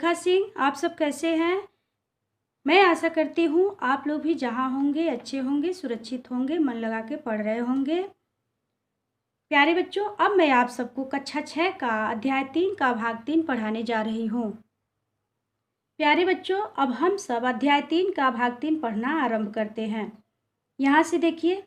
रेखा सिंह। आप सब कैसे हैं? मैं आशा करती हूँ आप लोग भी जहाँ होंगे अच्छे होंगे, सुरक्षित होंगे, मन लगा के पढ़ रहे होंगे। प्यारे बच्चों, अब मैं आप सबको कक्षा 6 का अध्याय 3 का भाग 3 पढ़ाने जा रही हूँ। प्यारे बच्चों, अब हम सब अध्याय 3 का भाग 3 पढ़ना आरंभ करते हैं। यहाँ से देखिए,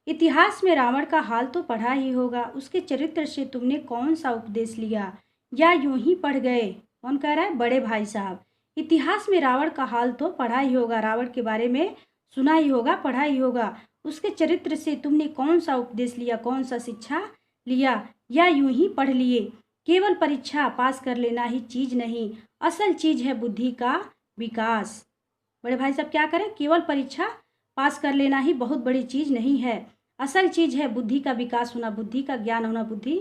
इतिहास में रावण का हाल तो पढ़ा ही होगा। उसके चरित्र से तुमने कौन सा उपदेश लिया या यूं ही पढ़ गए? कौन कह रहा है? बड़े भाई साहब। इतिहास में रावण का हाल तो पढ़ा ही होगा, रावण के बारे में सुना ही होगा, पढ़ा ही होगा। उसके चरित्र से तुमने कौन सा उपदेश लिया, कौन सा शिक्षा लिया या यूं ही पढ़ लिए? केवल परीक्षा पास कर लेना ही चीज नहीं, असल चीज है बुद्धि का विकास। बड़े भाई साहब क्या करें? केवल परीक्षा पास कर लेना ही बहुत बड़ी चीज नहीं है, असल चीज है बुद्धि का विकास होना, बुद्धि का ज्ञान होना, बुद्धि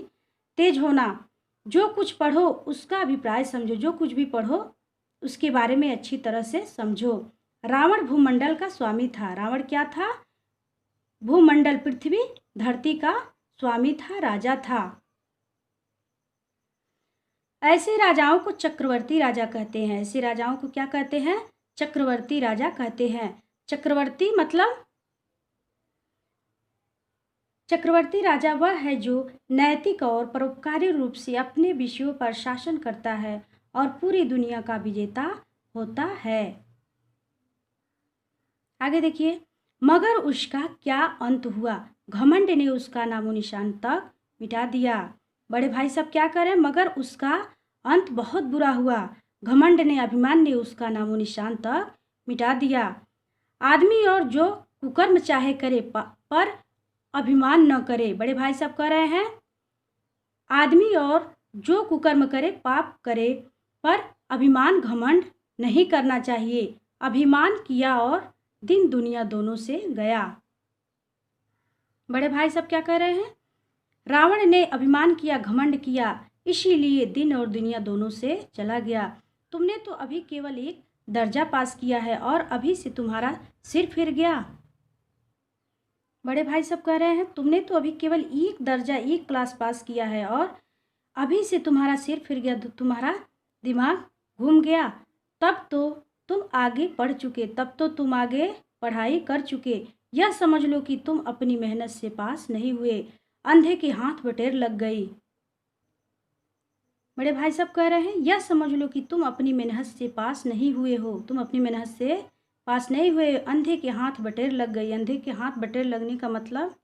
तेज होना। जो कुछ पढ़ो उसका अभिप्राय समझो, जो कुछ भी पढ़ो उसके बारे में अच्छी तरह से समझो। रावण भूमंडल का स्वामी था। रावण क्या था? भूमंडल, पृथ्वी धरती का स्वामी था, राजा था। ऐसे राजाओं को चक्रवर्ती राजा कहते हैं। ऐसे राजाओं को क्या कहते हैं? चक्रवर्ती राजा कहते हैं। चक्रवर्ती मतलब चक्रवर्ती राजा वह है जो नैतिक और परोपकारी रूप से अपने विषयों पर शासन करता है और पूरी दुनिया का विजेता होता है। आगे देखिए, मगर उसका क्या अंत हुआ? घमंड ने उसका नामो निशान तक मिटा दिया। बड़े भाई साहब क्या करें? मगर उसका अंत बहुत बुरा हुआ। घमंड ने, अभिमान ने उसका नामो निशान तक मिटा दिया। आदमी और जो कुकर्म चाहे करे पर अभिमान न करे। बड़े भाई साहब कह रहे हैं, आदमी और जो कुकर्म करे, पाप करे, पर अभिमान घमंड नहीं करना चाहिए। अभिमान किया और दिन दुनिया दोनों से गया। बड़े भाई साहब क्या कह रहे हैं? रावण ने अभिमान किया, घमंड किया, इसीलिए दिन और दुनिया दोनों से चला गया। तुमने तो अभी केवल एक दर्जा पास किया है और अभी से तुम्हारा सिर फिर गया। बड़े भाई सब कह रहे हैं, तुमने तो अभी केवल एक दर्जा, एक क्लास पास किया है और अभी से तुम्हारा सिर फिर गया, तुम्हारा दिमाग घूम गया। तब तो तुम आगे पढ़ चुके, तब तो तुम आगे पढ़ाई कर चुके। यह समझ लो कि तुम अपनी मेहनत से पास नहीं हुए, अंधे के हाथ बटेर लग गई। बड़े भाई सब कह रहे हैं, यह समझ लो कि तुम अपनी मेहनत से पास नहीं हुए हो, तुम अपनी मेहनत से पास नहीं हुए, अंधे के हाथ बटेर लग गई। अंधे के हाथ बटेर लगने का मतलब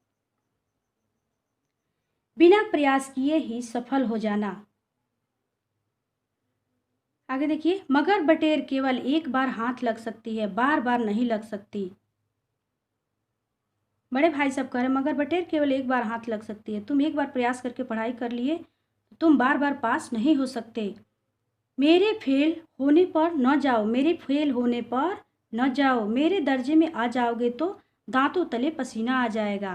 बिना प्रयास किए ही सफल हो जाना। आगे देखिए, मगर बटेर केवल एक बार हाथ लग सकती है, बार बार नहीं लग सकती। बड़े भाई सब कह रहे हैं, मगर बटेर केवल एक बार हाथ लग सकती है। तुम एक बार प्रयास करके पढ़ाई कर लिए, तुम बार बार पास नहीं हो सकते। मेरे फेल होने पर न जाओ, मेरे फेल होने पर न जाओ, मेरे दर्जे में आ जाओगे तो दांतों तले पसीना आ जाएगा।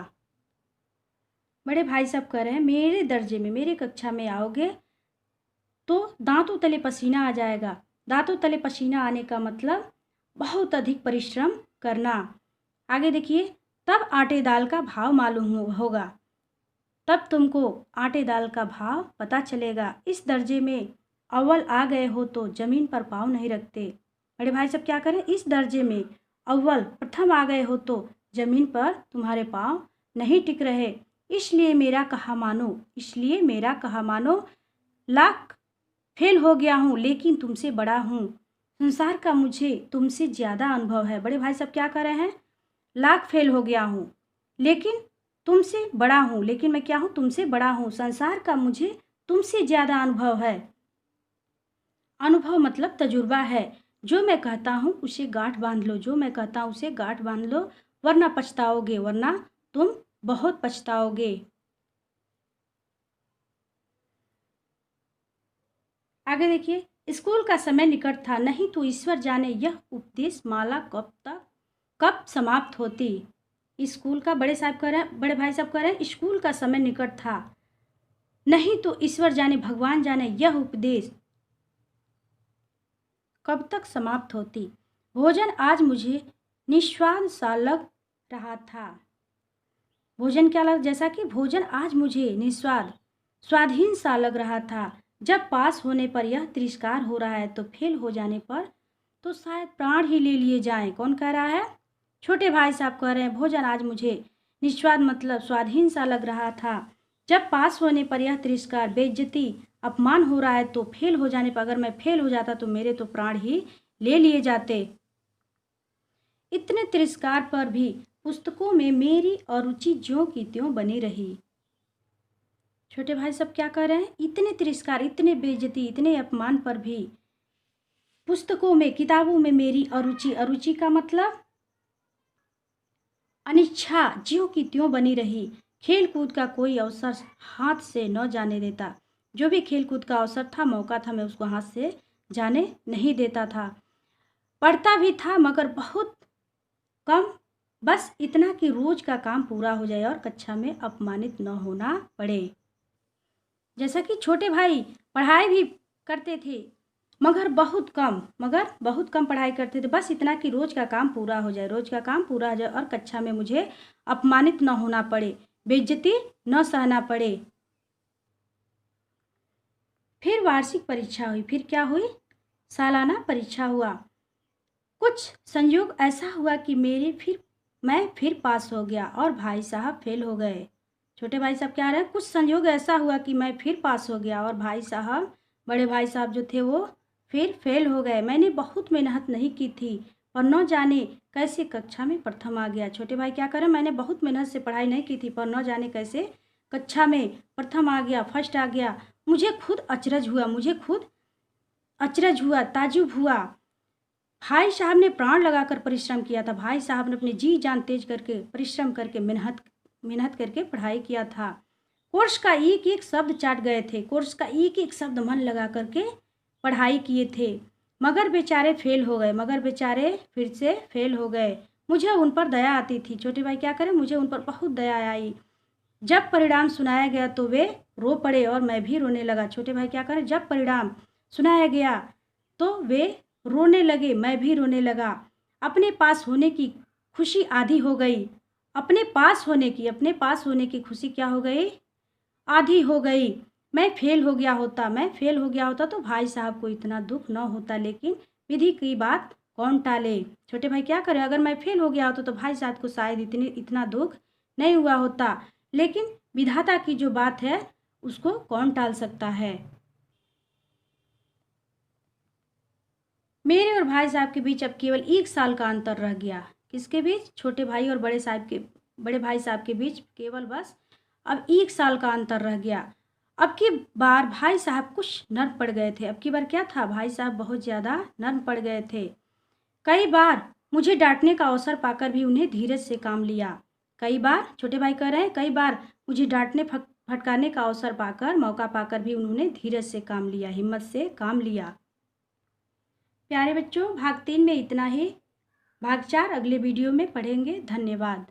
बड़े भाई साहब कह रहे हैं, मेरे दर्जे में, मेरे कक्षा में आओगे तो दांतों तले पसीना आ जाएगा। दांतों तले पसीना आने का मतलब बहुत अधिक परिश्रम करना। आगे देखिए, तब आटे दाल का भाव मालूम होगा, तब तुमको आटे दाल का भाव पता चलेगा। इस दर्जे में अव्वल आ गए हो तो जमीन पर पाँव नहीं रखते। बड़े भाई साहब क्या करें? इस दर्जे में अव्वल, प्रथम आ गए हो तो जमीन पर तुम्हारे पाँव नहीं टिक रहे। इसलिए मेरा कहा मानो, इसलिए मेरा कहा मानो, लाख फेल हो गया हूँ लेकिन तुमसे बड़ा हूँ। संसार का मुझे तुमसे ज़्यादा अनुभव है। बड़े भाई साहब क्या कर रहे हैं? लाख फेल हो गया हूँ लेकिन तुमसे बड़ा हूँ, लेकिन मैं क्या हूँ? तुमसे बड़ा हूँ। संसार का मुझे तुमसे ज़्यादा अनुभव है। अनुभव मतलब तजुर्बा है। जो मैं कहता हूँ उसे गांठ बांध लो, जो मैं कहता हूँ उसे गांठ बांध लो, वरना पछताओगे, वरना तुम बहुत पछताओगे। आगे देखिए, स्कूल का समय निकट था, नहीं तो ईश्वर जाने यह उपदेश माला कब समाप्त होती। स्कूल का, बड़े भाई साहब कह रहे हैं, स्कूल का समय निकट था, नहीं तो ईश्वर जाने, भगवान जाने यह उपदेश कब तक समाप्त होती। भोजन आज मुझे निस्वाद सा लग रहा था। भोजन क्या लग, जैसा कि भोजन आज मुझे निस्वाद, स्वादहीन सा लग रहा था। जब पास होने पर यह तिरस्कार हो रहा है तो फेल हो जाने पर तो शायद प्राण ही ले लिए जाएं। कौन कह रहा है? छोटे भाई साहब कह रहे हैं भोजन आज मुझे निस्वाद मतलब स्वादहीन सा लग रहा था। जब पास होने पर यह तिरस्कार, बेइज्जती, अपमान हो रहा है तो फेल हो जाने पर, अगर मैं फेल हो जाता तो मेरे तो प्राण ही ले लिए जाते। इतने तिरस्कार पर भी पुस्तकों में मेरी अरुचि ज्यों की त्यों बनी रही। छोटे भाई सब क्या कर रहे हैं? इतने तिरस्कार, इतने बेइज्जती, इतने अपमान पर भी पुस्तकों में, किताबों में मेरी अरुचि, अरुचि का मतलब अनिच्छा ज्यों की त्यों बनी रही। खेल कूद का कोई अवसर हाथ से न जाने देता। जो भी खेल कूद का अवसर था, मौका था, मैं उसको हाथ से जाने नहीं देता था। पढ़ता भी था मगर बहुत कम, बस इतना कि रोज का काम पूरा हो जाए और कक्षा में अपमानित न होना पड़े। जैसा कि छोटे भाई पढ़ाई भी करते थे मगर बहुत कम पढ़ाई करते थे, बस इतना कि रोज का काम पूरा हो जाए, रोज का काम पूरा हो जाए और कक्षा में मुझे अपमानित न होना पड़े, बेइज्जती न सहना पड़े। फिर वार्षिक परीक्षा हुई। फिर क्या हुई? सालाना परीक्षा हुआ। कुछ संयोग ऐसा हुआ कि मैं फिर पास हो गया और भाई साहब फेल हो गए। छोटे भाई साहब क्या रहे हैं? कुछ संयोग ऐसा हुआ कि मैं फिर पास हो गया और भाई साहब, बड़े भाई साहब जो थे वो फिर फेल हो गए। मैंने बहुत मेहनत नहीं की थी पर न जाने कैसे कक्षा में प्रथम आ गया। छोटे भाई क्या करें? मैंने बहुत मेहनत से पढ़ाई नहीं की थी पर न जाने कैसे कक्षा में प्रथम आ गया, फर्स्ट आ गया। मुझे खुद अचरज हुआ, ताजुब हुआ। भाई साहब ने प्राण लगाकर परिश्रम किया था। भाई साहब ने अपनी जी जान तेज करके परिश्रम करके मेहनत करके पढ़ाई किया था। कोर्स का एक एक शब्द चाट गए थे, कोर्स का एक एक शब्द मन लगा करके पढ़ाई किए थे, मगर बेचारे फेल हो गए, मगर बेचारे फिर से फेल हो गए। मुझे उन पर दया आती थी। छोटे भाई क्या करें? मुझे उन पर बहुत दया आई। जब परिणाम सुनाया गया तो वे रो पड़े और मैं भी रोने लगा। छोटे भाई क्या करें? जब परिणाम सुनाया गया तो वे रोने लगे, मैं भी रोने लगा। अपने पास होने की खुशी आधी हो गई। अपने पास होने की खुशी क्या हो गई? आधी हो गई। मैं फेल हो गया होता तो भाई साहब को इतना दुख न होता, लेकिन विधि की बात कौन टाले। छोटे भाई क्या करें? अगर मैं फेल हो गया होता तो भाई साहब को शायद इतना दुख नहीं हुआ होता, लेकिन विधाता की जो बात है उसको कौन टाल सकता है। मेरे और भाई साहब के बीच अब केवल 1 साल का अंतर रह गया। किसके बीच? छोटे भाई और बड़े भाई साहब के बीच केवल बस अब 1 साल का अंतर रह गया। अब की बार भाई साहब कुछ नर्म पड़ गए थे। अब की बार क्या था? भाई साहब बहुत ज़्यादा नर्म पड़ गए थे। कई बार मुझे डांटने का अवसर पाकर भी उन्हें धीरज से काम लिया। कई बार, छोटे भाई कह रहे हैं, कई बार मुझे डांटने फटकारने का अवसर पाकर, मौका पाकर भी उन्होंने धीरज से काम लिया, हिम्मत से काम लिया। प्यारे बच्चों, भाग 3 में इतना ही। भाग 4 अगले वीडियो में पढ़ेंगे। धन्यवाद।